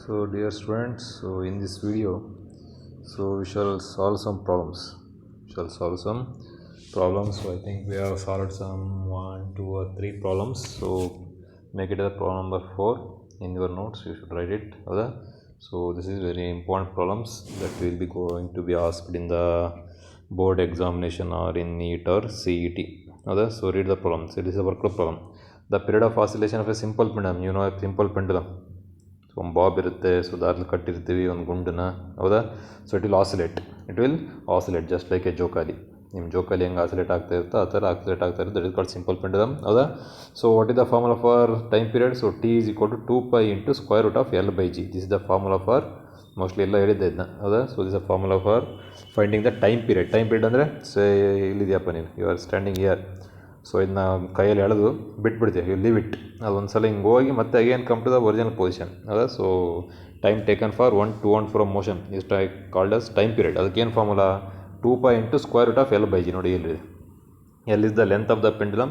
So dear students, so in this video, we shall solve some problems. So I think we have solved some 1, 2 or 3 problems. So make it as problem number 4 in your notes. You should write it. Okay? So this is very important problems that will be going to be asked in the board examination or in NEET or CET. Okay? So read the problem. So this is a worked problem. The period of oscillation of a simple pendulum. You know a simple pendulum. So ಒಂದು Bob ಇರುತ್ತೆ, so ದಾರಲ್ಲಿ ಕಟ್ಟಿರ್ತೀವಿ ಒಂದು ಗುಂಡನ್ನ, ಹೌದಾ. So it will oscillate just like A ಜೋಕಾಲಿ. ನಿಮ್ಮ ಜೋಕಾಲಿ ಹೆಂಗೆ oscillate ಆಗ್ತಾ ಇರುತ್ತೋ ಆ ಥರ ಆಸಿಲೇಟ್ ಆಗ್ತಾ ಇರುತ್ತೆ. That is called simple pendulum, ಹೌದಾ. So what is the formula for time period? So T is equal to 2π × √L/g. This is the formula for, mostly ಎಲ್ಲ ಹೇಳಿದ್ದೆ ಇದನ್ನ, ಹೌದಾ. So this the formula for finding the time period ಅಂದರೆ ಇಲ್ಲಿದೆಯಪ್ಪ, ನೀನು you are standing here. So ಇದನ್ನ ಕೈಯಲ್ಲಿ ಎಳೆದು ಬಿಟ್ಬಿಡ್ತೀವಿ, ಯು ಲೀವ್ ಇಟ್. ಅದೊಂದು ಸಲ ಹಿಂಗೆ ಹೋಗಿ ಮತ್ತೆ again come to the original position, ಹೌದಾ. So time taken for 1 to and from motion is called as time period. ಅದಕ್ಕೇನು ಫಾರ್ಮುಲಾ? 2π × √L/g. ನೋಡಿ ಎಲ್ಲಿದೆ, L is the length of the pendulum,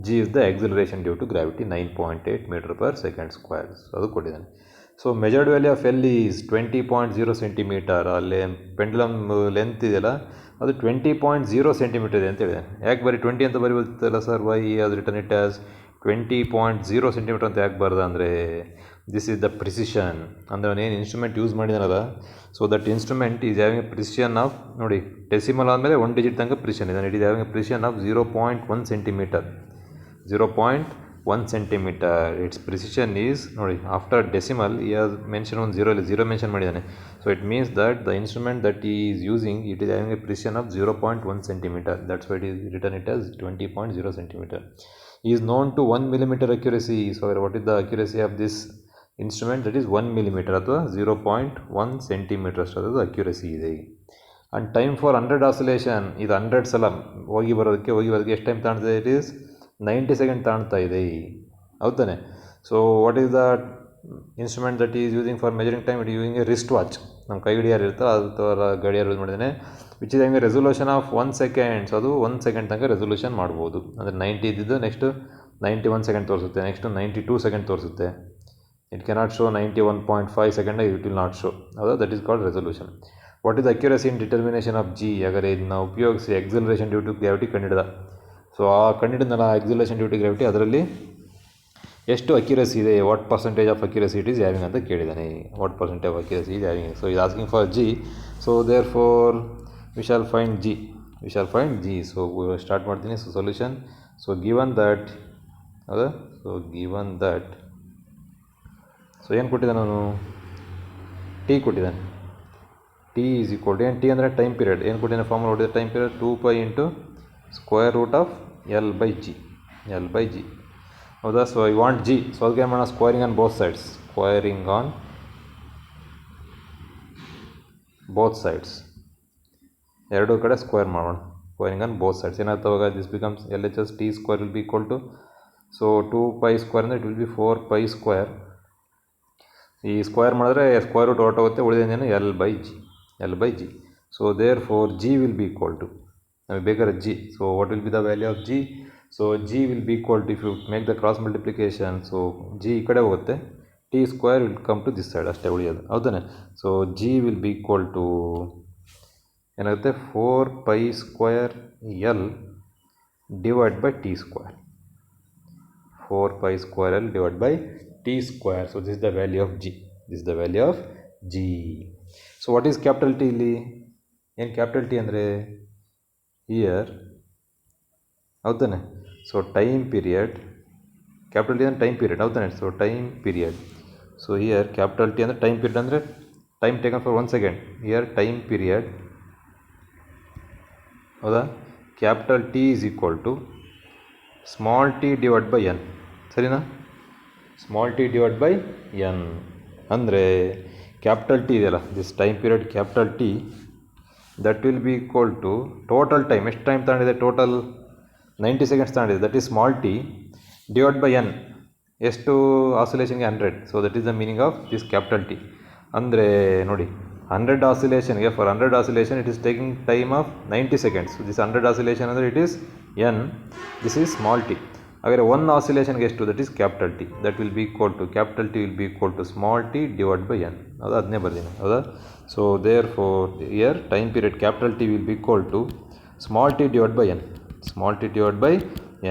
G is the acceleration due to gravity, 9.8 m/s². So ಅದು ಕೊಟ್ಟಿದ್ದಾನೆ. So measured value of L is 20.0 cm. ಅಲ್ಲಿ pendulum length ಇದೆಯಲ್ಲ ಅದು 20.0 cm ಇದೆ ಅಂತ ಹೇಳಿದೆ. ಯಾಕೆ ಬರೀ 20 ಅಂತ ಬರೀಬೋದಿತ್ತಲ್ಲ ಸರ್? ವೈ ಅದು ರಿಟರ್ನ್ ಇಟ್ ಆಸ್ 20.0 cm ಅಂತ ಯಾಕೆ ಬರ್ದ ಅಂದರೆ, ದಿಸ್ ಇಸ್ ದ ಪ್ರಿಸಿಷನ್. ಅಂದರೆ ಅವನೇನು ಇನ್ಸ್ಟ್ರೂಮೆಂಟ್ ಯೂಸ್ ಮಾಡಿದಾನಲ್ಲ, so that instrument is having a precision of, ನೋಡಿ ಡೆಸಿಮಲ್ ಆದಮೇಲೆ 1 ಡಿಜಿಟ್ ತನಕ ಪ್ರಿಸಿಷನ್ ಇದೆ. It is having a precision of 0.1 cm. 0.1 cm its precision is, ನೋಡಿ ಆಫ್ಟರ್ ಡೆಸಿಮಲ್ ಈ ಹ್ಯಾಸ್ ಮೆನ್ಷನ್ ಒಂದು 0 ಮೆನ್ಷನ್ ಮಾಡಿದ್ದಾನೆ. So it means that the instrument that is using it is having a precision of 0.1 cm. That's why it is return it as 20.0 cm. Is known to 1 mm accuracy. So what is the accuracy of this instrument? That is 1 mm ಅಥವಾ 0.1 cm ಅಷ್ಟು accuracy ಇದೆ. And time for 100 oscillation, ಇದು 100 ಸಲ ಹೋಗಿ ಬರೋದಕ್ಕೆ ಎಷ್ಟು time ತಾಣ್ತದೆ? It is 90 second ತಾಣ್ತಾ ಇದೆ, ಹೌದಾನೆ. So what is the instrument that is using for measuring time? It using a wrist watch. ನಮ್ಮ ಕೈ ಗಡಿಯಾರ ಇರುತ್ತೆ, ಅದು ಥರ ಗಡಿಯಾರ ಯೂಸ್ ಮಾಡಿದ್ದಾನೆ. Which is having a resolution of 1 second. So ಅದು 1 second ತನಕ ರೆಸೊಲ್ಯೂಷನ್ ಮಾಡ್ಬೋದು. ಅಂದರೆ 90 ಇದ್ದಿದ್ದು ನೆಕ್ಸ್ಟು 91 ಸೆಕೆಂಡ್ ತೋರಿಸುತ್ತೆ, ನೆಕ್ಸ್ಟು 92 ಸೆಕೆಂಡ್ ತೋರಿಸುತ್ತೆ. It cannot show 91.5 second, it will not show, ಹೌದಾ. That is called resolution. What is accuracy in determination of G? ಹಾಗಾದರೆ ಇದನ್ನ ಉಪಯೋಗಿಸಿ ಎಕ್ಸಲರೇಷನ್ ಡ್ಯೂ ಟು ಗ್ರಾವಿಟಿ ಕಂಡಿಡಿದ. ಸೊ ಆ ಕಂಡಿಡಿದ್ನಲ್ಲ ಎಕ್ಸಲರೇಷನ್ ಡ್ಯೂ ಟು ಗ್ರಾವಿಟಿ, ಅದರಲ್ಲಿ ಎಷ್ಟು ಅಕ್ಯುರಸಿ ಇದೆ, what percentage of accuracy it is having ಅಂತ ಕೇಳಿದ್ದಾನೆ. What percentage of accuracy is having. So is asking for G. So therefore we shall find G. So start ಮಾಡ್ತೀನಿ. So solution. So given that, ಹೌದಾ. So given that, so ಏನು ಕೊಟ್ಟಿದ್ದಾನೆ ಅವನು? T ಕೊಟ್ಟಿದ್ದಾನೆ. T is equal to ಏನು? T ಅಂದರೆ time period. ಏನು ಕೊಟ್ಟಿದ್ದಾನೆ ಫಾರ್ಮುಲಾ? ಹೊಡಿದ time period 2π × √L/g. ಹೌದಾ. So I want G. So ಅದಕ್ಕೆ ಏನು ಮಾಡೋಣ? ಸ್ಕ್ವೈರಿಂಗ್ ಆನ್ ಬೋತ್ ಸೈಡ್ಸ್, ಎರಡೂ ಕಡೆ ಸ್ಕ್ವೇರ್ ಮಾಡೋಣ. ಸ್ಕ್ವೈರಿಂಗ್ ಆನ್ ಬೋತ್ ಸೈಡ್ಸ್ ಏನಾಗ್ತವೆ ಅವಾಗ? This becomes LHS T² will be equal to, so 2π² ಅಂದರೆ ಇಟ್ ವಿಲ್ ಬಿ 4π². ಈ ಸ್ಕ್ವೇರ್ ಮಾಡಿದ್ರೆ ಸ್ಕ್ವೇರ್ ರೂಟ್ ಹೊರಟೋಗುತ್ತೆ, ಉಳಿದೇನೇನು L/g. So therefore G will be equal to, ನಮಗೆ ಬೇಕಾದ್ರೆ G. So what will be the value of G? So G will be equal to, if you make the cross multiplication, so G ಈ ಕಡೆ ಹೋಗುತ್ತೆ, T² will come to this side, ಅಷ್ಟೇ ಉಳಿಯೋದು, ಹೌದಾನೆ. So G will be equal to ಏನಾಗುತ್ತೆ? 4π²L divide by T². 4π²L divide by T². So this is the value of G. So what is capital T ಇಲ್ಲಿ? ಏನು capital T ಅಂದರೆ here, ಹೌದಾನೆ. So time period, capital T ಅಂದರೆ time period, ಹೌದಾನೆ. So time period. So here capital T ಅಂದರೆ time period ಅಂದರೆ time taken for 1 second. Here time period, ಹೌದಾ. Capital T is equal to small T divide by N, ಸರಿನಾ? Small T divide by N ಅಂದರೆ capital T ಇದೆಯಲ್ಲ, this time period capital T, that will be equal to total time. ಎಷ್ಟು time ತಗೊಂಡಿದೆ? Total 90 seconds ತಗೊಂಡಿದೆ. That is small T divide by N. ಎಷ್ಟು ಆಸಿಲೇಷನ್ಗೆ? 100. So that is the meaning of this capital T. ಅಂದರೆ ನೋಡಿ 100 ಆಸಿಲೇಷನ್ಗೆ, for 100 oscillation it is taking time of 90 seconds. So this 100 oscillation ಅಂದರೆ it is N, this is small T. ಹಾಗಾದರೆ one ಆಸಿಲೇಷನ್ಗೆ ಎಷ್ಟು, that is capital T, that will be equal to capital t will be equal to small T divide by n. ಹೌದಾ, ಅದನ್ನೇ ಬರ್ತೀನಿ. ಹೌದಾ, so therefore here time period capital t will be equal to small T divide by n, small T divide by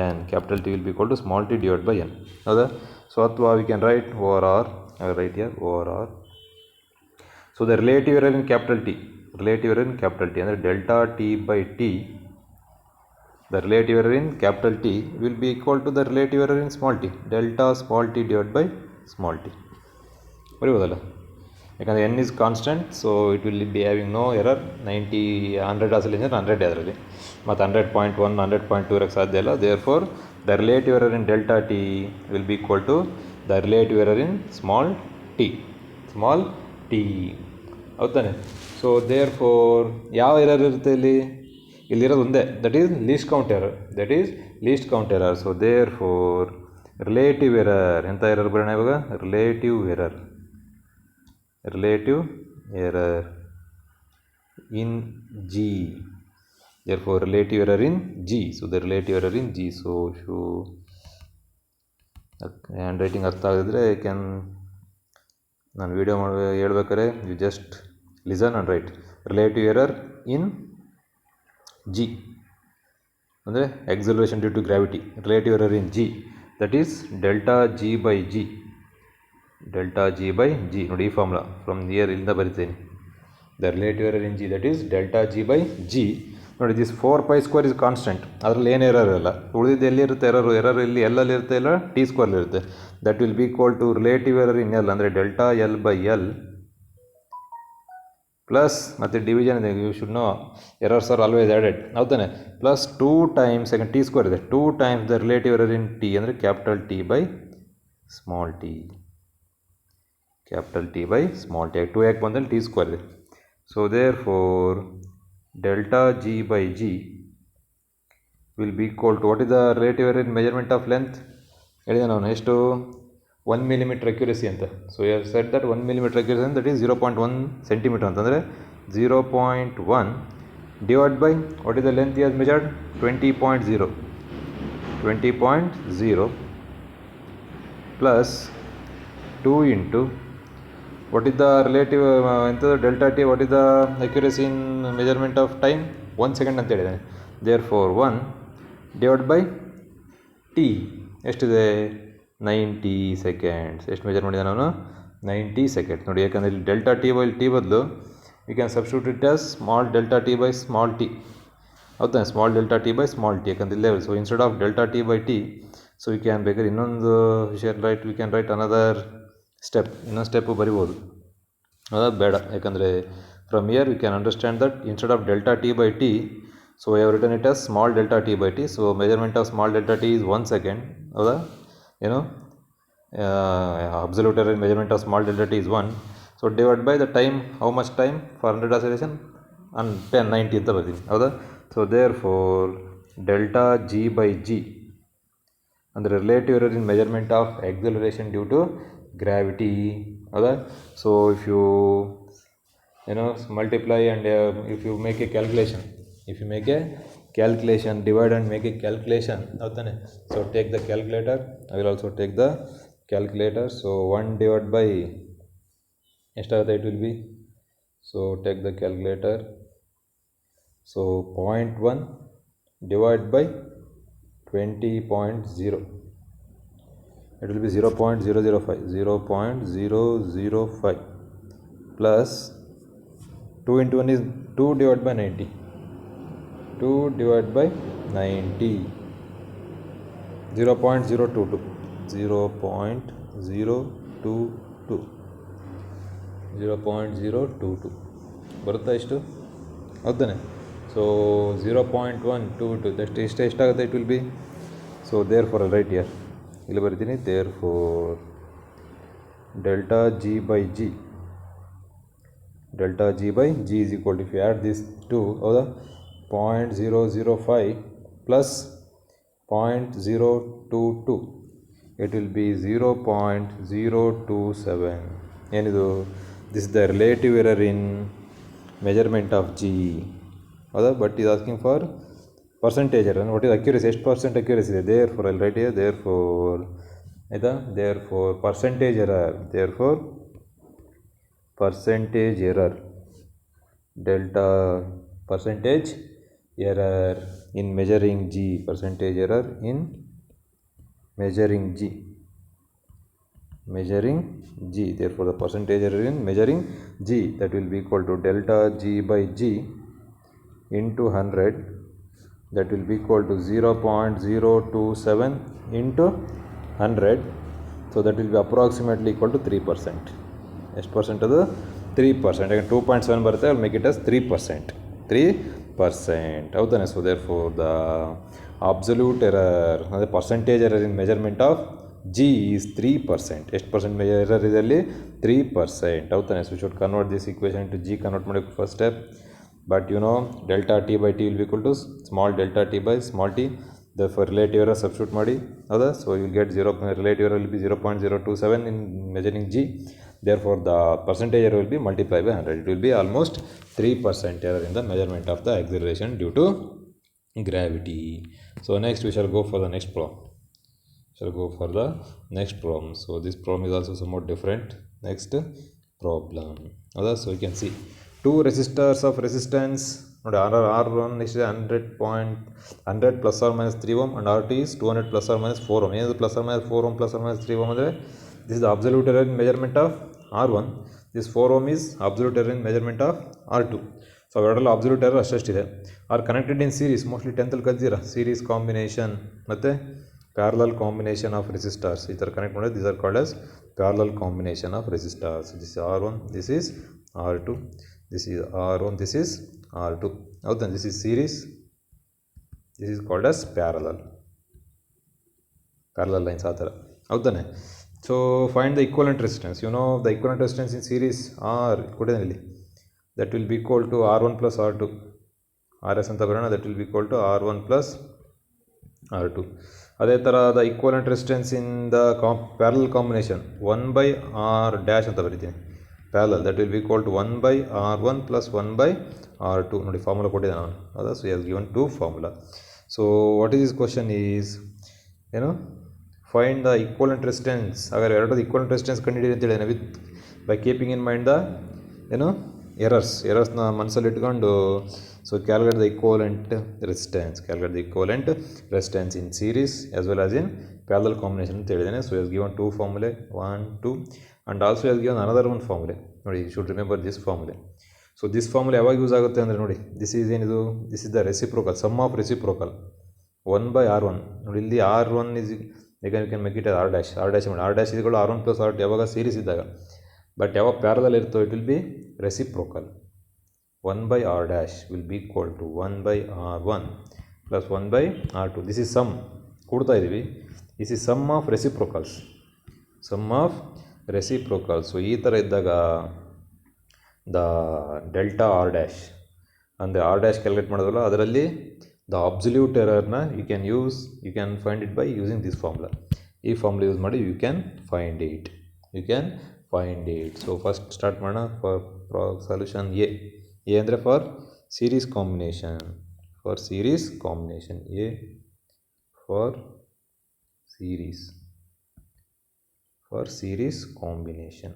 n, capital t will be equal to small T divide by n. ಹೌದಾ, so ಅಥವಾ we can write over here, right here over here. So the relative error in capital t, relative error in capital T ಅಂದರೆ delta T by T, the relative error in capital T will be equal to the relative error in small t, delta small t divided by small t. ಬರೀಬೋದಲ್ಲ, ಯಾಕಂದರೆ n is constant, so it will be having no error. 90 100 ಆಸಲೇಷನ್ 100 ಅದರಲ್ಲಿ, ಮತ್ತು 100.1 100.2 ಇರೋಕ್ಕೆ ಸಾಧ್ಯ ಇಲ್ಲ. therefore the relative error in delta t will be equal to the relative error in small t, small t. ಹೌದಾನೆ? So therefore ಯಾವ error ಇರುತ್ತೆ ಇಲ್ಲಿರೋದು ಒಂದೇ, that is least count error, that is least count error. So therefore relative error, ಎಂಥ error ಬರೋಣ ಇವಾಗ, relative error, relative error in G, therefore relative error in G. So the relative error in G. So if you hand writing ಅರ್ಥ ಆಗಿದ್ರೆ I can, ನಾನು video ಹೇಳ್ಬೇಕಾದ್ರೆ you just listen and write relative error in G ಅಂದರೆ acceleration due to gravity, relative error in G, that is delta G by G, delta G by G. ನೋಡಿ ಈ formula from near ಇಲ್ಲಿಂದ ಬರಿತೀನಿ. The relative error in G, that is delta G by G. ನೋಡಿ this 4π² is constant, ಅದರಲ್ಲಿ ಏನು error ಇಲ್ಲ. ಉಳಿದಿದ್ದು ಎಲ್ಲಿರುತ್ತೆ ಎರರ್, ಎರರ್ ಇಲ್ಲಿ ಎಲ್ಲಲ್ಲಿ ಇರುತ್ತೆ, ಇಲ್ಲ ಟಿ ಸ್ಕ್ವೇರ್ ಇರುತ್ತೆ. That will be equal to relative error in L ಅಂದರೆ delta L by L plus, ಮತ್ತು ಡಿವಿಷನ್ ಇದೆ, you should know errors are always added. ಹೌದಾನೆ? Plus 2 times, second T square ಇದೆ, 2 times the relative error in T ಅಂದರೆ capital T by small T, capital T by small T. 2 ಯಾಕೆ ಬಂದಲ್ಲಿ T square ಇದೆ. So therefore delta G by G will be equal to, what is the relative error in measurement of length ಹೇಳಿದೆ ನಾನು, ಎಷ್ಟು 1 millimeter accuracy ಅಂತ. So you have said that 1 millimeter accuracy that is 0.1 centimeter ಅಂತಂದರೆ 0.1 divide by what is the length he has measured, 20.0, 20.0 plus 2 into what is the relative ಎಂಥದ್ದು delta T, what is the accuracy in measurement of time 1 second ಅಂತ ಹೇಳಿದ್ದಾನೆ. There four 1 divide by T ಎಷ್ಟಿದೆ, 90 seconds. ಎಷ್ಟು measure ಮಾಡಿದ ನಾನು, 90 seconds. ನೋಡಿ, ಯಾಕಂದರೆ ಇಲ್ಲಿ ಡೆಲ್ಟಾ ಟಿ ಬೈ ಟಿ ಬದಲು we can substitute it as small delta T by small T. ಹೌದಾ, small delta T by small T, ಯಾಕಂದ್ರೆ ಇಲ್ಲೇ. So instead of delta T by T, so we can ಬೇಕಾದ್ರೆ ಇನ್ನೊಂದು ವಿಷಯ write, we can write another step, ಇನ್ನೊಂದು step ಬರಿಬೋದು. ಅದು ಬೇಡ, ಯಾಕಂದರೆ from here we can understand that instead of delta T by T, so I have return it as small delta T by T. So measurement of small delta T is 1 second. ಹೌದಾ, ಏನು absolute error in measurement of small delta t is 1. So divided by the time, how much time for 100 oscillation, and 90 ಅಂತ ಬರ್ತೀನಿ. ಹೌದಾ? So therefore delta G by G ಅಂದರೆ relative error in measurement of acceleration due to gravity. ಹೌದಾ? So if you multiply and if you make a calculation, divide and make a calculation, ಹೌದಾನೆ? So take the calculator, I will also take the calculator. So 1 divided by ಎಷ್ಟಾಗುತ್ತೆ, it will be, so take the calculator. So 0.1 divided by 20.0, it will be 0.005, 0.005 plus 2 into 1 is 2 divided by 90, 2 divided by 90, 0.022, 0.022 ಬರುತ್ತಾ ಇಷ್ಟು? ಹೌದಾನೆ? So 0.122 ದಷ್ಟು ಎಷ್ಟಾಗುತ್ತೆ, it will be. So therefore write here, ಇಲ್ಲಿ ಬರಿತೀನಿ. Therefore delta G by G, delta G by G is equal to, if you add this two, ಹೌದಾ, 0.005 plus 0.022, it will be 0.027. ಏನಿದು? This the relative error in measurement of G. ಹೌದಾ? But is asking for percentage error. What is accuracy? ಎಷ್ಟು percent accuracy ಇದೆ? Therefore I'll write here therefore ಆಯಿತಾ, therefore percentage error, therefore percentage error, delta percentage error in measuring G, percentage error in measuring G, therefore the percentage error in measuring G, that will be equal to delta G by G into 100, that will be equal to 0.027 into 100, so that will be approximately equal to 3%. ಎಷ್ಟು percent ಅದು? 3%. again 2.7 ಬರುತ್ತೆ, I'll make it as 3%. 3%, ಹೌದಾನೆ? So therefore the absolute error ಅಂದರೆ percentage error in measurement of G is 3%. ಎಷ್ಟು percent error ಇದೆ ಅಲ್ಲಿ? 3%, ಹೌದಾನೆ? So should convert this equation to G, convert ಮಾಡೋಕ್ಕೆ first step. But you know delta T by T will be equal to small delta T by small t, therefore relative error substitute ಮಾಡಿ ಹೌದಾ? So you will get 0, relative error will be 0.027 in measuring G, therefore the percentage error will be multiplied by 100. It will be almost 3% error in the measurement of the acceleration due to gravity. So next we shall go for the next problem. So this problem is also somewhat different. Next problem ಹೌದಾ? So you can see two resistors of resistance ನೋಡಿ, R1 is 100 plus or minus 3 ohm and R2 is 200 plus or minus 4 ohm. ಏನದು plus or minus 4 ohm plus or minus 3 ohm ಅಂದರೆ this is the absolute error in measurement of R1, this 4 ohm is absolute error in measurement of R2. ಸೊ ಅವೆರಡಲ್ಲ absolute error ಅಷ್ಟಿದೆ. Are connected in series, mostly 10th ಕಲ್ತಿದ್ದೀರಾ, series combination ಮತ್ತು parallel combination of resistors ಈ ಥರ connect ಮಾಡೋದು. These are called as parallel combination of resistors. This is R1, this is R2, this is R1, this is R2, ಹೌದಾ? this is series, this is called as parallel lines ಆ ಥರ, ಹೌದಾನೆ? So find the equivalent resistance. You know the equivalent resistance in series R ಕೊಟ್ಟಿದ್ದೇನೆ ಇಲ್ಲಿ, that will be equal to R1 plus R2, RS ಅಂತ ಬರೋಣ, that will be equal to R1 plus R2. ಅದೇ ಥರ the equivalent resistance in the parallel combination 1/R dash ಅಂತ ಬರೀತೀನಿ, parallel, that will be equal to 1/R1 plus 1/R2. ನೋಡಿ formula ಕೊಟ್ಟಿದ್ದೆ ನಾನು, ಹೌದಾ? So has given 2 formula. So what is this question is ಏನು, find the equivalent resistance. ಹಾಗಾದ್ರೆ ಎರಡದು equivalent resistance ಕಂಡುಹಿಡಿಯಿರಿ ಅಂತ ಹೇಳಿದೆ with by keeping in mind the ಏನು ಎರರ್ಸ್ನ ಮನಸ್ಸಲ್ಲಿ ಇಟ್ಕೊಂಡು. So calculate the equivalent resistance in series as well as in parallel combination ಅಂತ ಹೇಳಿದ್ದೇನೆ. So has given 2 formulae 1, 2 and also has given another 1 formulae. ನೋಡಿ, you should remember this formulae. So this formulae ಯಾವಾಗ use ಆಗುತ್ತೆ ಅಂದರೆ ನೋಡಿ, this is ಏನಿದು, this is the reciprocal, sum of reciprocal 1/R1. ನೋಡಿ ಇಲ್ಲಿ R1 ಇಸ್ ಈಗ you can make it R dash ಮಾಡಿ, ಆರ್ ಡ್ಯಾಶ್ ಇದ್ಗಳು R1 ಪ್ಲಸ್ R2 ಯಾವಾಗ ಸೀರೀಸ್ ಇದ್ದಾಗ. ಬಟ್ ಯಾವಾಗ ಪ್ಯಾರಲಲ್ ಇರ್ತೋ it will be reciprocal. 1/R dash will be equal to 1/R1 plus 1/R2. This is sum ಕೊಡ್ತಾ ಇದ್ದೀವಿ, this is sum of reciprocals. So ಈ ಥರ ಇದ್ದಾಗ ದ ಡೆಲ್ಟಾ ಆರ್ ಡ್ಯಾಶ್ ಅಂದರೆ ಆರ್ ಡ್ಯಾಶ್ ಕ್ಯಾಲ್ಕುಲೇಟ್ ಮಾಡೋದಲ್ಲ, ಅದರಲ್ಲಿ ದ ಅಬ್ಸಲ್ಯೂಟ್ ಎರರ್ನ you can find it by using this formula. ಈ ಫಾರ್ಮುಲಾ ಯೂಸ್ ಮಾಡಿ you can find it. So first start ಮಾಡೋಣ ಫಾರ್ ಸೊಲ್ಯೂಷನ್ ಎ ಅಂದರೆ for series combination. A for series combination.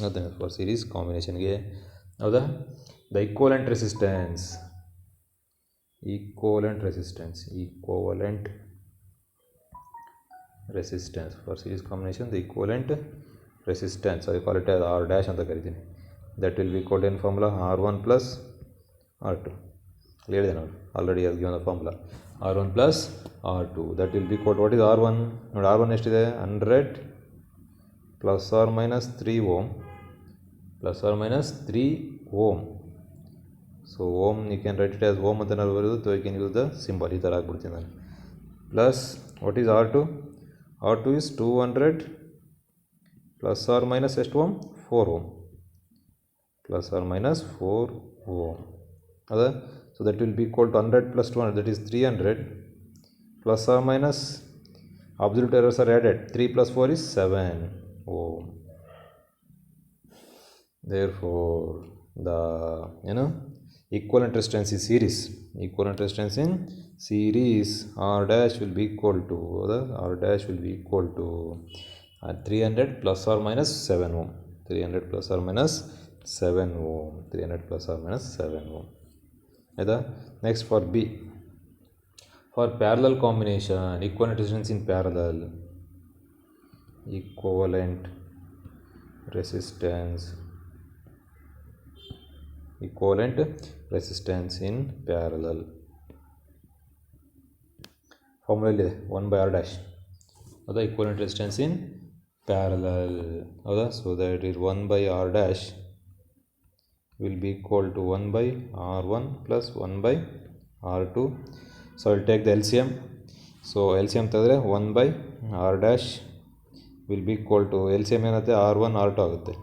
ಅದೇ for series ಕಾಂಬಿನೇಷನ್ಗೆ ಹೌದಾ, the equivalent resistance for series combination, the equivalent resistance, I call it R dash ಅಂತ ಕರಿತೀನಿ. That will be equal to ಏನು formula, R1 plus R2. ಹೇಳಿದೆ ನೋಡಿ already, ಅದು given the formula R1 plus R2. That will be equal to what is R1. ನೋಡಿ R1 ಎಷ್ಟಿದೆ, 100 plus R minus 3 ohm. So ohm you can write it as ohm ಅಂತ ನಾವು ಬರೋದು, so you can use the symbol, ಈ ಥರ ಆಗ್ಬಿಡ್ತೀನಿ ನಾನು. Plus what is R2 is 200 plus R minus ಎಷ್ಟು ohm, 4 ohm, plus R minus 4 ohm ಅದ. So that will be equal to 100 plus 200, that is 300 plus R minus absolute errors are added, 3 plus 4 is 7 ohm. Therefore the equivalent resistance in series. Equivalent resistance in series, R dash will be equal to 300 plus or minus 7 ohm. 300 plus or minus 7 ohm. 300 plus or minus 7 ohm. Next for B. For parallel combination, equivalent resistance in parallel. Equivalent resistance in parallel. Formula ಇದೆ 1 by R dash. That equivalent resistance in parallel. So that is 1 by R dash will be equal to 1 by R1 plus 1 by R2. So I will take the LCM. So LCM ತೆಗೆದ್ರೆ 1 by R dash will be equal to LCM ಏನಾಗುತ್ತೆ R1 R2 ಆಗುತ್ತೆ.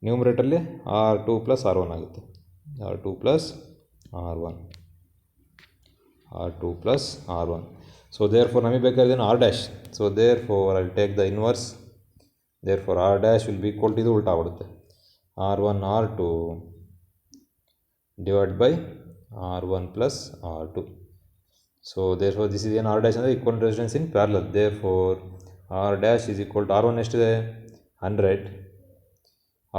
ನ್ಯೂಮರೇಟರ್ಲಿ R2 plus R1 ಆಗುತ್ತೆ. R2 plus R1. So therefore ನಮಗೆ ಬೇಕಾಗಿರೋದು R dash. So therefore I will take the inverse. Therefore R dash will be equal to ಇದು ಉಲ್ಟಾ ಆಗುತ್ತೆ. R1 R2 divided by R1 plus R2. So therefore this is an R dash ಅಂದರೆ equivalent resistance in parallel. Therefore R dash is equal to R1 ಎಷ್ಟಿದೆ 100,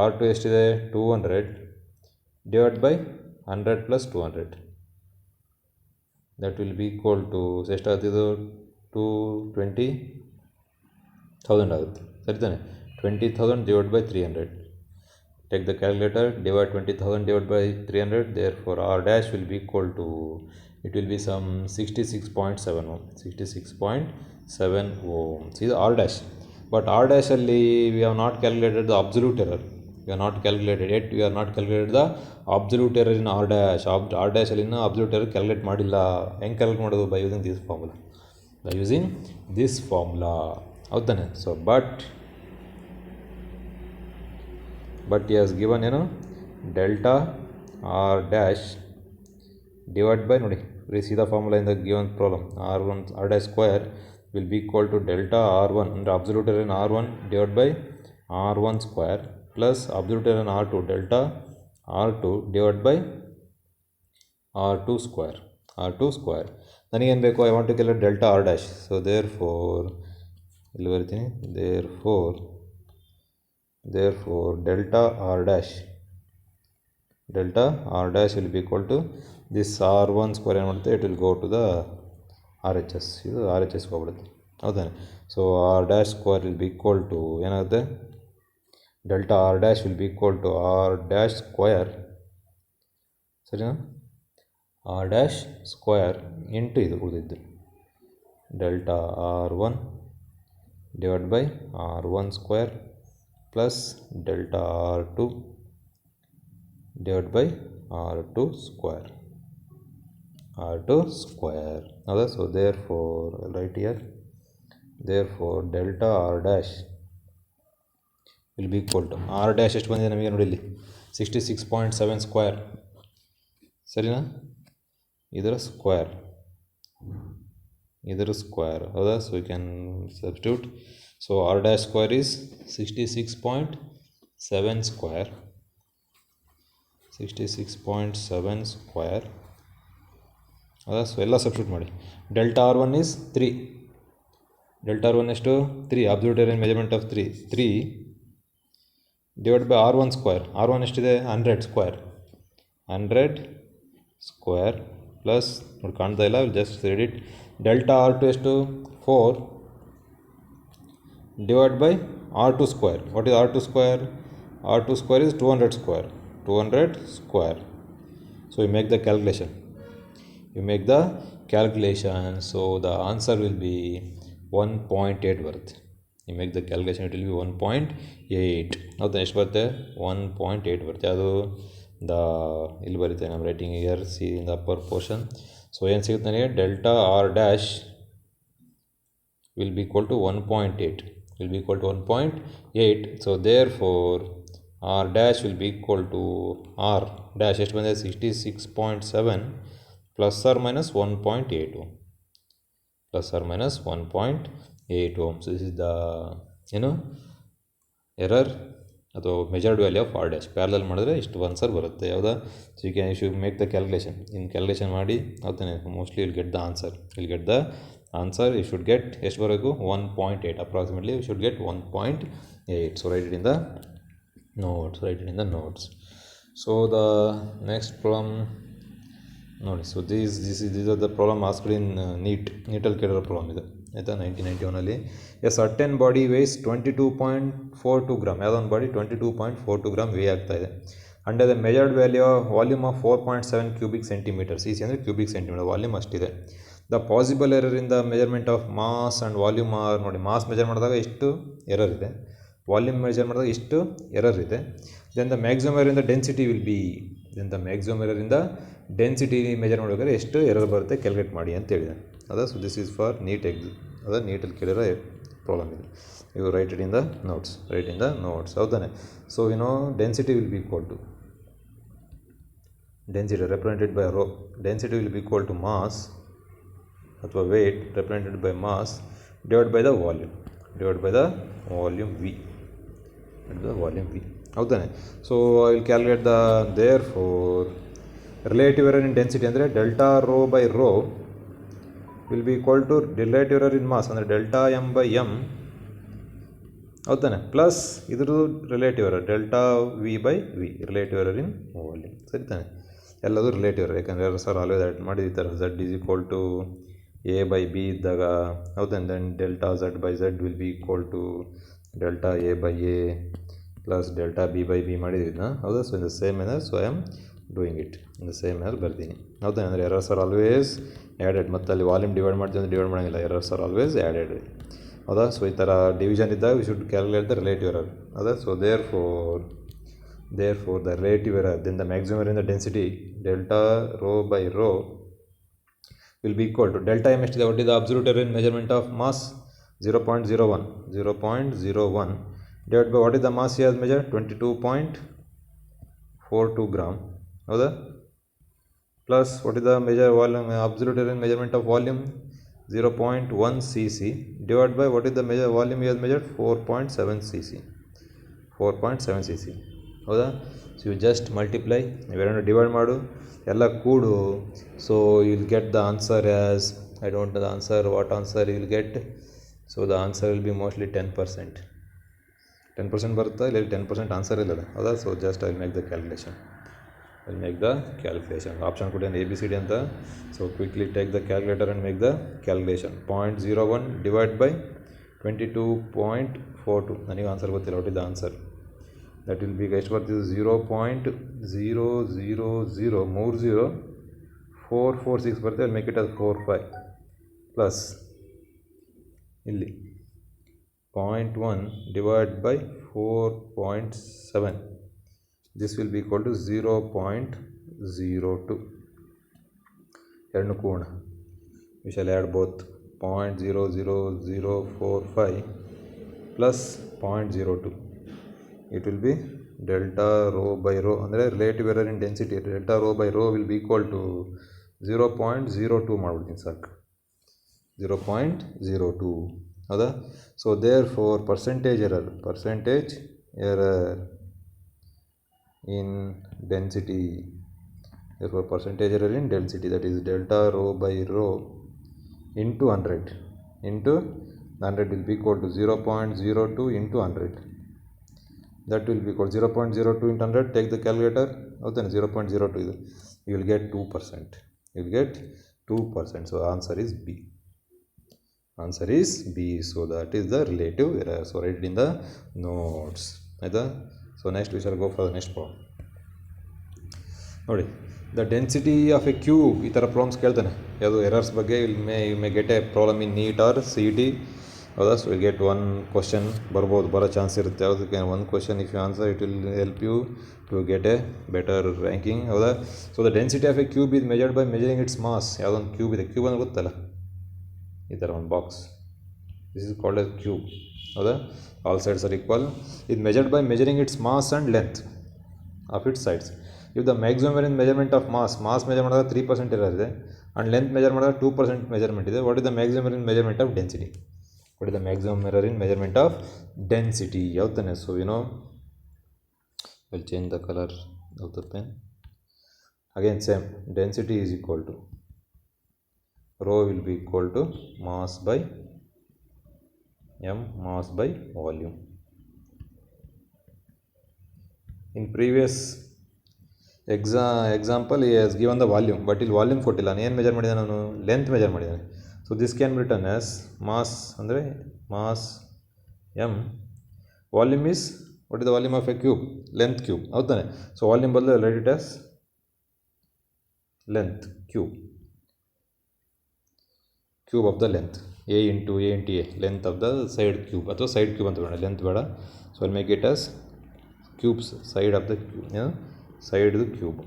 R2 ಎಷ್ಟಿದೆ 200 divided by 100 plus 200. That will be equal to ಎಷ್ಟಾಗ್ತಿದ್ದು 20,000 ಆಗುತ್ತೆ. ಸರಿ ತಾನೆ? 20,000 divided by 300. Take the calculator, divide 20,000 divided by 300. Therefore R dash will be equal to, it will be some 66.7 ohm. 66.7 ohm. See the R dash. But R dash alli we have not calculated the absolute error. We have not calculated the absolute error in R dash. R dash ಅಲ್ಲಿ absolute error calculate ಮಾಡಿಲ್ಲ. ಹೆಂಗೆ calculate ಮಾಡೋದು? By using this formula. ಹೌದಾನೆ? So but he has given delta R dash divided by, ನೋಡಿ see the formula in the given problem. R1 R dash square will be equal to delta R1 under absolute error in R1 divided by R1 square plus absolute error in R2 delta R2 divided by R2 square. ನನಗೇನು ಬೇಕು? I want to calculate delta R dash. So therefore ಇಲ್ಲಿ ಬರ್ತೀನಿ. Therefore delta R dash will be equal to this R1 square ಏನು ಮಾಡುತ್ತೆ, it will go to the RHS. ಇದು RHS ಹೋಗ್ಬಿಡುತ್ತೆ. ಹೌದಾನೆ? So R dash square will be equal to ಏನಾಗುತ್ತೆ, delta R dash will be equal to R dash square, ಸರಿನಾ, R dash square into ಇದು ಉಳಿದಿದ್ದು delta R1 divided by R1 square plus delta R2 divided by R2 square. ಹೌದಾ? So therefore right here, therefore delta R dash will be equal to R dash ಎಷ್ಟು ಬಂದಿದೆ ನಮಗೆ ನೋಡಿ ಇಲ್ಲಿ 66.7 square, ಸರಿನಾ, ಇದರ ಸ್ಕ್ವೇರ್, ಹೌದಾ? So you can substitute. So R dash square is 66.7 square. ಹೌದಾ? ಸೊ ಎಲ್ಲ ಸಬ್ಸ್ಟಿಟ್ಯೂಟ್ ಮಾಡಿ. Delta R1 is 3. Delta R1 ಎಷ್ಟು? 3. Absolute error measurement of 3 divide by R1 square. R1 ಎಷ್ಟಿದೆ? 100 ಸ್ಕ್ವೇರ್ ಪ್ಲಸ್, ನೋಡಿ ಕಾಣ್ತಾ ಇಲ್ಲ, just read it. Delta R2 ಎಷ್ಟು? 4 divide by R2 square. What is R2 square? R2 square is 200 square. So you make the calculation. So the answer will be 1.8 worth. You make the calculation, it will be 1.8. Now the next ಬರುತ್ತೆ 1.8 ಬರುತ್ತೆ. ಅದು ಇಲ್ಲಿ ಬರುತ್ತೆ, ನಮ್ಮ writing year C in the upper portion. So ಏನು ಸಿಗುತ್ತೆ ನನಗೆ? Delta R dash will be equal to 1.8. So therefore R dash will be equal to R dash ಎಷ್ಟು ಬಂದಿದೆ? 66.7 plus or minus 1.8 ohm. So this is the error ಅಥವಾ measured value of R dash parallel ಮಾಡಿದ್ರೆ ಇಷ್ಟು answer ಬರುತ್ತೆ ಯಾವುದಾ. So you can make the calculation ಇನ್ನು calculation ಮಾಡಿ ಹೌದಾನೆ mostly will get the answer you should get ಎಷ್ಟು ಬರಬೇಕು 1.8 approximately you should get 1.8. So write it in the notes. So the next problem ನೋಡಿ. So these are the problem asked in ನೀಟಲ್ಲಿ ಕೇಳಿರೋ problem ಇದು ಆಯಿತಾ. 1991 a certain body weighs 22.42 gram. ಯಾವುದೊಂದು body 22.42 gram weigh ಆಗ್ತಾ ಇದೆ. Under the measured volume of 4.7 cubic centimetre. C ಅಂದರೆ cubic centimetre volume ಅಷ್ಟಿದೆ. The possible error in the measurement of mass and volume are. ನೋಡಿ mass measure ಮಾಡಿದಾಗ ಎಷ್ಟು error ಇದೆ, volume measure ಮಾಡಿದಾಗ ಎಷ್ಟು ಎರರ್ ಇದೆ. Then the maximum error in the density will be. Density measure ಮಾಡಬೇಕಾದ್ರೆ ಎಷ್ಟು ಎರರ್ ಬರುತ್ತೆ ಕ್ಯಾಲ್ಕುಲೇಟ್ ಮಾಡಿ ಅಂತ ಹೇಳಿದೆ. ಅದ ಸೊ ದಿಸ್ ಈಸ್ ಫಾರ್ ನೀಟಲ್ಲಿ ಕೇಳಿರೋ ಪ್ರಾಬ್ಲಮ್ ಇದು. You write it in the notes ಹೌದಾನೆ. So density will be equal to density represented by rho. Density will be equal to mass ಅಥವಾ weight represented by mass divide by the volume V ಹೌದಾನೆ. So I will calculate the therefore relative error in density ಅಂದರೆ delta rho by rho will be equal to relative error in mass ಅಂದರೆ delta M by M ಹೌದಾನೆ, plus ಇದ್ರದ್ದು relative error delta V by V relative error in volume. ಸರಿ ತಾನೆ, ಎಲ್ಲದು relative error. ಯಾಕಂದರೆ sir always add ಮಾಡಿ ಈ ಥರ Z is equal to A by B ಇದ್ದಾಗ ಹೌದಾನೆ. Then delta Z by Z will be equal to delta A by A plus delta B by B ಮಾಡಿದ್ನ ಹೌದಾ. So in the same manner so I am doing it in the same manner ಬರ್ತೀನಿ ಹೌದಾ. ಅಂದರೆ errors are always added. ಮತ್ತು ಅಲ್ಲಿ volume divide ಮಾಡ್ತೀವಿ ಅಂದರೆ divide ಮಾಡೋಂಗಿಲ್ಲ, ಎರರ್ಸ್ ಆರ್ ಆಲ್ವೇಸ್ ಆ್ಯಡೆಡ್ ಹೌದಾ. ಸೊ ಈ ಥರ ಡಿವಿಷನ್ ಇದ್ದಾಗ we should calculate the relative error ಹೌದಾ. So therefore the relative error then the maximum error in the density delta rho by rho will be equal to delta M ಎಷ್ಟಿದೆ, what is the absolute error in measurement of mass 0.01 divided by what is the mass he has measured 22.42 gram ಹೌದಾ, plus what is the volume absolute error in measurement of volume 0.1 cc divided by what is the volume he has measured 4.7 cc ಹೌದಾ. So you just multiply ಇವೆರಡನ್ನು divide ಮಾಡು ಎಲ್ಲ ಕೂಡು. So you will get the answer as I don't know the answer what answer you will get. So the answer will be mostly 10% ಬರುತ್ತಾ ಇಲ್ಲ 10% answer ಇಲ್ಲ ಹೌದಾ. So just I will make the calculation option ಕೊಡಿ A B C D ಅಂತ. So quickly take the calculator and make the calculation. 0.01 divide by 22.42 ನನಗೆ answer ಗೊತ್ತಿಲ್ಲ, what is the answer that will B ಎಷ್ಟು ಬರ್ತಿದ್ದು 0.00304446 ಬರ್ತದೆ. Make it as 45 plus ಇಲ್ಲಿ 0.1 divided by 4.7 this will be equal to 0.02 ಎರಡು ಕೋಣ we shall add both 0.00045 plus 0.02 it will be delta rho by rho ಅಂದರೆ relative error in density delta rho by rho will be equal to 0.02 ಮಾಡ್ಬಿಡ್ತೀನಿ ಸಾಕು 0.02 ಹೌದಾ. So therefore percentage error in density that is delta rho by rho into 100 will be equal to 0.02 into 100 that will be equal 0.02 into 100 take the calculator ಹೌದಾನೆ 0.02 ಇದು you will get 2%. So answer is B. So that is the relative error. So write it in the notes ಆಯಿತಾ. So next we shall go for the next problem. ನೋಡಿ the density of a cube ಈ ಥರ problems ಕೇಳ್ತಾನೆ ಯಾವುದು errors ಬಗ್ಗೆ. You may get a problem in NEET or CET ಹೌದಾ. So will get one question ಬರೋ chance ಇರುತ್ತೆ ಯಾವುದಕ್ಕೆ ಒಂದು question if you answer it will help you to get a better ranking ಹೌದಾ. So the density of a cube is measured by measuring its mass. ಯಾವುದೊಂದು cube ಇದೆ, cube ಅಂದ್ರೆ ಗೊತ್ತಲ್ಲ ಈ ಥರ ಒಂದು box, this is called a cube ಹೌದಾ. All sides are equal. ಇದು measured by measuring its mass and length of its sides. If the maximum in measurement of mass measure ಮಾಡಿದಾಗ 3% ಎರರ್ ಇದೆ ಆ್ಯಂಡ್ ಲೆಂತ್ ಮೆಜರ್ ಮಾಡಿದಾಗ 2% measurement ಇದೆ. What is the maximum in measurement of density ಯಾವ್ದಾನೆ. So I'll change the color of the pen. Again same, density is equal to rho will be equal to mass by m, mass by volume. In previous example he has given the volume, but ಇಲ್ಲಿ volume ಕೊಟ್ಟಿಲ್ಲ. ನಾನು ಏನು measure ಮಾಡಿದೆ, ನಾನು length measure ಮಾಡಿದ್ದೇನೆ. So this can be written as mass ಅಂದರೆ mass m, volume is what is the volume of a cube, length cube ಹೌದಾನೆ. So volume ಬದಲು write it as length cube of the length a into a length of the side cube ಅಥವಾ side cube ಅಂತ ಬೇಡ, length ಬೇಡ. So I'll make it as cubes side of the cube, ಸೈಡ್ದು cube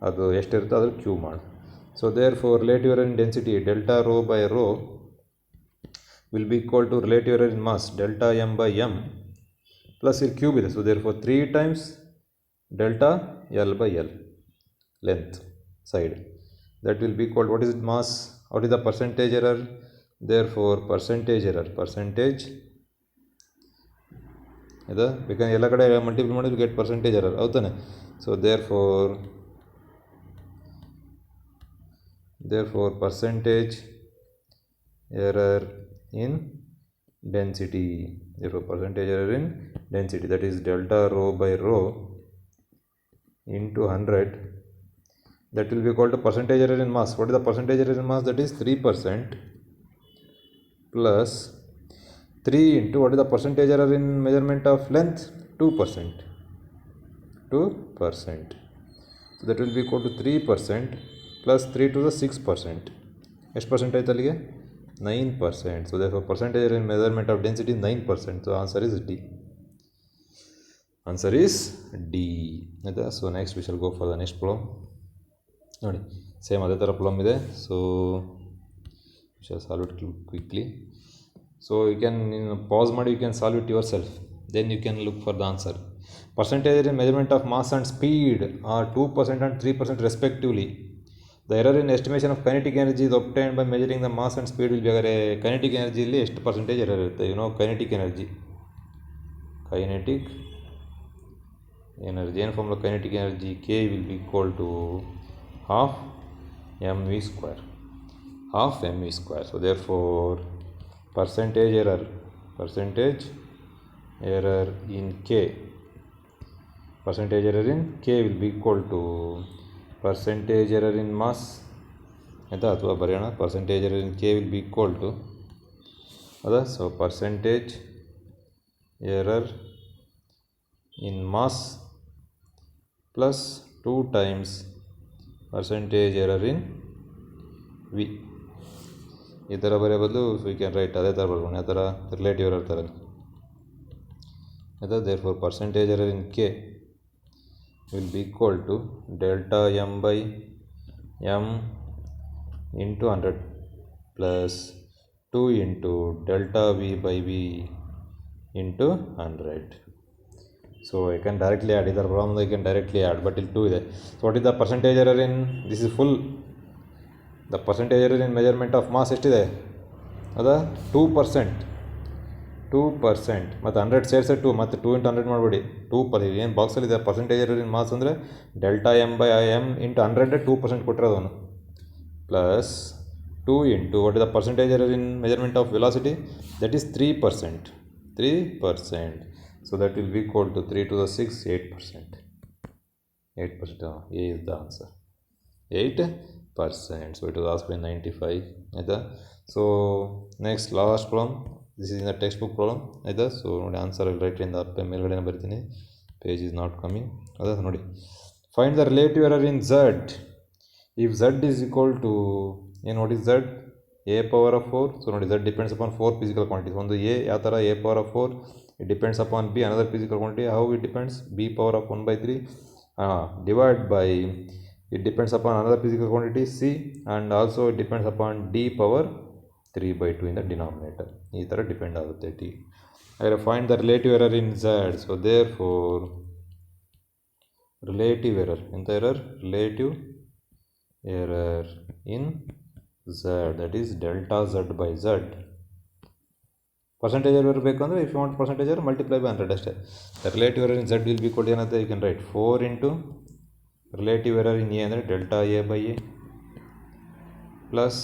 ಅದು ಎಷ್ಟಿರುತ್ತೋ ಅದ್ರ cube ಮಾಡಿ. So therefore relative error in density delta rho by rho will be equal to relative error in mass delta M by m plus ಇಲ್ಲಿ cube ಇದೆ. So therefore 3 times delta L by l length side, that will be called, what is it, mass. What is the percentage error? Therefore percentage error, percentage ಇದು ಬೇಕಂದ್ರೆ ಎಲ್ಲ ಕಡೆ multiply ಮಾಡಿದ್ರೆ get percentage error ಹೌದಾನೆ. So therefore percentage error in density, that is delta rho by rho into 100, that will be equal to percentage error in mass. What is the percentage error in mass? That is 3% plus 3 into what is the percentage error in measurement of length? 2%. So that will be equal to 3% plus 3 to the 6%. ಎಷ್ಟು percent ಆಯ್ತು ಅಲ್ಲಿಗೆ? 9%. So therefore percentage error in measurement of density is 9%. So answer is D. ಆಯಿತಾ. So next we shall go for the next problem. ನೋಡಿ same ಅದೇ ಥರ problem ಇದೆ. So we shall solve it quickly. So you can pause ಮಾಡಿ, you can solve it yourself, then you can look for the answer. Percentage in measurement of mass and speed are 2% and 3% respectively. The error in estimation of kinetic energy is obtained by measuring the mass and speed will be. ಹಾಗಾದರೆ kinetic ಎನರ್ಜಿಯಲ್ಲಿ ಎಷ್ಟು percentage error ಇರುತ್ತೆ? Kinetic energy ಏನು formula? Kinetic energy K will be equal to half mv square. So therefore percentage error in K will be equal to percentage error in mass ಆಯಿತಾ, ಅಥವಾ ಬರೆಯೋಣ percentage error in K will be equal to ಅದಾ. So percentage error in mass plus 2 times percentage error in V. ಈ ಥರ ಬರೆಯೋ ಬದಲು we can right ಅದೇ ಥರ ಬರ್ಬೋದು, ಯಾವ ಥರ? ರಿಲೇಟಿವ್ ಎರರ್ ಥರ ಆಯಿತಾ. therefore percentage error in K will be equal to delta m by m into 100 plus 2 into delta v by v into 100. So I can directly add, either problem I can directly add, but ಇಲ್ಲಿ 2 ಇದೆ. So what is the percentage error in, this is full, the percentage error in measurement of mass ಎಷ್ಟಿದೆ? ಅದಾ 2%. ಮತ್ತು 100 ಸೇರಿಸಿ 2 ಮತ್ತು 2 into 100 ಮಾಡಬೇಡಿ. 2 ಏನು ಬಾಕ್ಸಲ್ಲಿದೆ ಪರ್ಸೆಂಟೇಜ್ ಎರರ್ ಇನ್ ಮಾಸ್ ಅಂದರೆ delta M by M into 100 2% ಕೊಟ್ಟಿರೋದವನು, plus 2 into what is the percentage error in measurement of velocity, that is 3%. So that will be equal to 3 to the 6, 8%. A is the answer, 8%. So it was asked by 95 ಆಯಿತಾ. So next last problem, this is in the textbook problem ಆಯಿತಾ. So ನೋಡಿ answer ರೈಟ್ಲಿಂದ up ಮೇಲ್ಗಡೆನೇ ಬರ್ತೀನಿ, page is not coming ಅದಾ. ನೋಡಿ find the relative error in Z if Z is equal to ಏನು, what is Z? a power of 4. So ನೋಡಿ Z depends upon 4 physical quantities. ಒಂದು a ಯಾವ ಥರ a power of 4, it depends upon b another physical quantity. How it depends? b power of 1/3 divide by, it depends upon another physical quantity c, and also it depends upon d power 3/2 in the denominator. ಈ ಥರ depend ಆಗುತ್ತೆ t. ಹಾಗಾದರೆ find the relative error in Z. So therefore relative error, ಎಂಥ error? Relative error in z, that is delta z by z percentage error ಬೇಕಂದರೆ if you want percentage error multiply by 100 ಅಷ್ಟೇ. Relative error in Z will be ಕೊಟ್ಟು ಏನಂತ you can write 4 into relative error in A ಅಂದರೆ delta A by A plus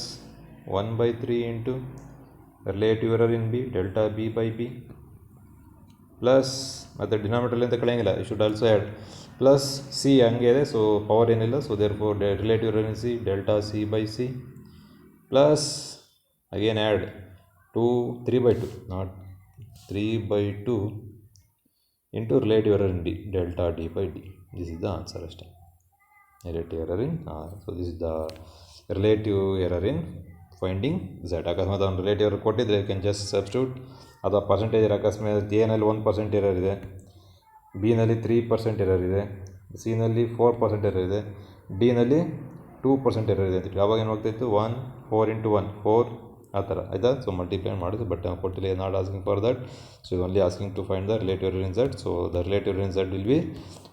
1/3 into relative error in B delta B by B plus ಮತ್ತು denominator ಅಂತ ಕಳೆಯಂಗಿಲ್ಲ, you should also add plus C ಹಂಗೆ ಇದೆ, so power ಏನಿಲ್ಲ, so therefore relative error in C delta C by C plus again add 3/2 not 3/2 into relative error in D delta D by D. This is the answer ಅಷ್ಟೇ. Relative error in so this is the relative error in finding Z. ಅಕಸ್ಮಾತ್ ಅವ್ನು relative error ಕೊಟ್ಟಿದ್ರೆ you can just substitute, ಅಥವಾ percentage ಅಕಸ್ಮಾತ್ ಎನಲ್ಲಿ 1% error ಇದೆ, ಬಿನಲ್ಲಿ 3% error ಇದೆ, ಸಿನಲ್ಲಿ 4% error ಇದೆ, ಡಿನಲ್ಲಿ 2% error ಇದೆ ಅಂತ. ಆವಾಗ ಏನು ಹೋಗ್ತಾಯಿತ್ತು 1 4 ಇಂಟು 1 4 ಆ ಥರ ಆಯಿತಾ. ಸೊ ಮಲ್ಟಿಪ್ಲೈ ಮಾಡಿದ್ರು, ಬಟ್ ಕೊಟ್ಟಿಲ್ಲ, not asking for that. So only asking to find the relative error in z. So the relative error in z will be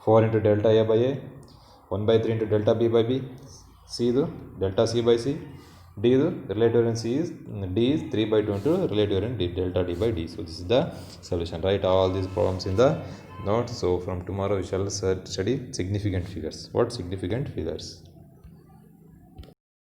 4 into delta A by a, 1/3 into delta B by b, c ಇದು delta C by c, d ಇದು relative error in c is d is 3/2 into relative error in d delta d by d. So this is the solution. Write all these problems in the notes. So from tomorrow we shall study significant figures. What significant figures?